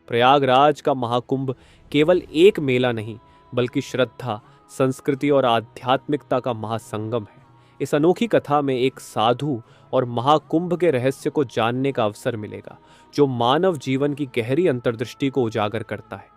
प्रयागराज का महाकुंभ केवल एक मेला नहीं, बल्कि श्रद्धा, संस्कृति और आध्यात्मिकता का महासंगम है। इस अनोखी कथा में एक साधु और महाकुंभ के रहस्य को जानने का अवसर मिलेगा, जो मानव जीवन की गहरी अंतर्दृष्टि को उजागर करता है।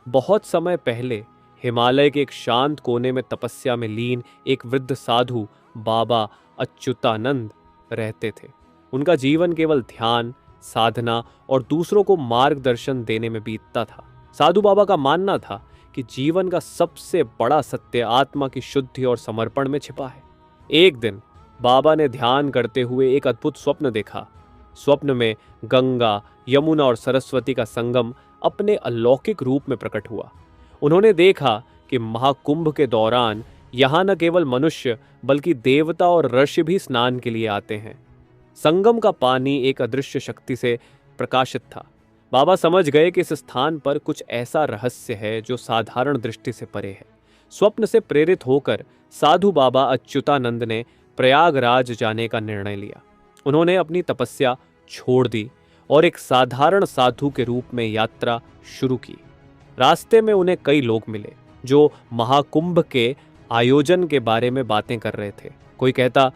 बहुत समय पहले हिमालय के एक शांत कोने में तपस्या में लीन एक वृद्ध साधु बाबा अच्युतानंद रहते थे। उनका जीवन केवल ध्यान, साधना और दूसरों को मार्गदर्शन देने में बीतता था। साधु बाबा का मानना था कि जीवन का सबसे बड़ा सत्य आत्मा की शुद्धि और समर्पण में छिपा है। एक दिन बाबा ने ध्यान करते हुए एक अद्भुत स्वप्न देखा। स्वप्न में गंगा, यमुना और सरस्वती का संगम अपने अलौकिक रूप में प्रकट हुआ। उन्होंने देखा कि महाकुंभ के दौरान यहाँ न केवल मनुष्य बल्कि देवता और ऋषि भी स्नान के लिए आते हैं। संगम का पानी एक अदृश्य शक्ति से प्रकाशित था। बाबा समझ गए कि इस स्थान पर कुछ ऐसा रहस्य है जो साधारण दृष्टि से परे है। स्वप्न से प्रेरित होकर साधु बाबा अच्युतानंद ने प्रयागराज जाने का निर्णय लिया। उन्होंने अपनी तपस्या छोड़ दी और एक साधारण साधु के रूप में यात्रा शुरू की। रास्ते में उन्हें कई लोग मिले जो महाकुंभ के आयोजन के बारे में बातें कर रहे थे। कोई कहता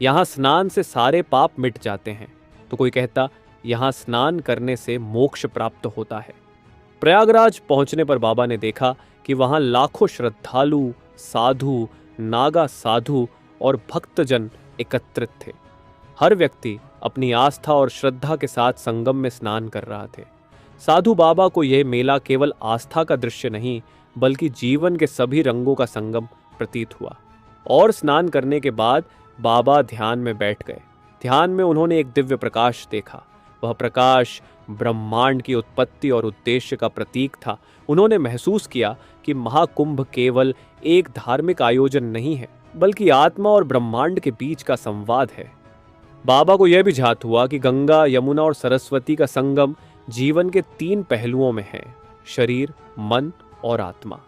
यहाँ स्नान से सारे पाप मिट जाते हैं, तो कोई कहता यहाँ स्नान करने से मोक्ष प्राप्त होता है। प्रयागराज पहुंचने पर बाबा ने देखा कि वहां लाखों श्रद्धालु, साधु, नागा साधु और भक्तजन एकत्रित थे। हर व्यक्ति अपनी आस्था और श्रद्धा के साथ संगम में स्नान कर रहा थे। साधु बाबा को यह मेला केवल आस्था का दृश्य नहीं, बल्कि जीवन के सभी रंगों का संगम प्रतीत हुआ। और स्नान करने के बाद बाबा ध्यान में बैठ गए। ध्यान में उन्होंने एक दिव्य प्रकाश देखा। वह प्रकाश ब्रह्मांड की उत्पत्ति और उद्देश्य का प्रतीक था। उन्होंने महसूस किया कि महाकुंभ केवल एक धार्मिक आयोजन नहीं है, बल्कि आत्मा और ब्रह्मांड के बीच का संवाद है। बाबा को यह भी झात हुआ कि गंगा, यमुना और सरस्वती का संगम जीवन के 3 पहलुओं में है: शरीर, मन और आत्मा।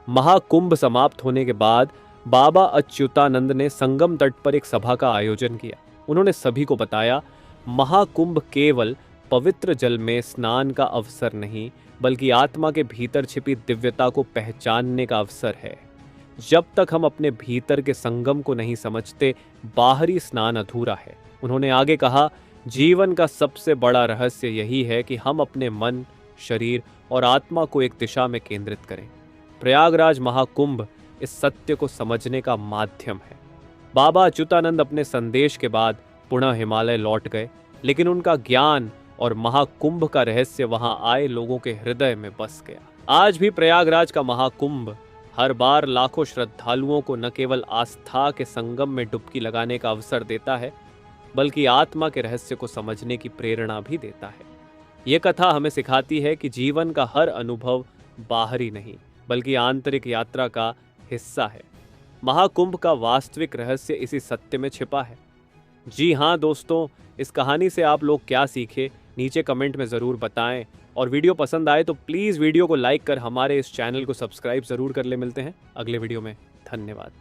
महाकुंभ समाप्त होने के बाद बाबा अच्युतानंद ने संगम तट पर एक सभा का आयोजन किया। उन्होंने सभी को बताया, महाकुंभ केवल पवित्र जल में स्नान का अवसर नहीं, बल्कि आत्मा के भीतर छिपी दिव्यता को पहचानने का अवसर है। जब तक हम अपने भीतर के संगम को नहीं समझते, बाहरी स्नान अधूरा है। उन्होंने आगे कहा, जीवन का सबसे बड़ा रहस्य यही है कि हम अपने मन, शरीर और आत्मा को एक दिशा में केंद्रित करें। प्रयागराज महाकुंभ इस सत्य को समझने का माध्यम है। बाबा अच्युतानंद अपने संदेश के बाद पुनः हिमालय लौट गए, लेकिन उनका ज्ञान और महाकुंभ का रहस्य वहां आए लोगों के हृदय में बस गया। आज भी प्रयागराज का महाकुंभ हर बार लाखों श्रद्धालुओं को न केवल आस्था के संगम में डुबकी लगाने का अवसर देता है, बल्कि आत्मा के रहस्य को समझने की प्रेरणा भी देता है। ये कथा हमें सिखाती है कि जीवन का हर अनुभव बाहरी नहीं, बल्कि आंतरिक यात्रा का हिस्सा है। महाकुंभ का वास्तविक रहस्य इसी सत्य में छिपा है। जी हाँ दोस्तों, इस कहानी से आप लोग क्या सीखे, नीचे कमेंट में ज़रूर बताएं। और वीडियो पसंद आए तो प्लीज़ वीडियो को लाइक कर हमारे इस चैनल को सब्सक्राइब ज़रूर कर ले। मिलते हैं अगले वीडियो में। धन्यवाद।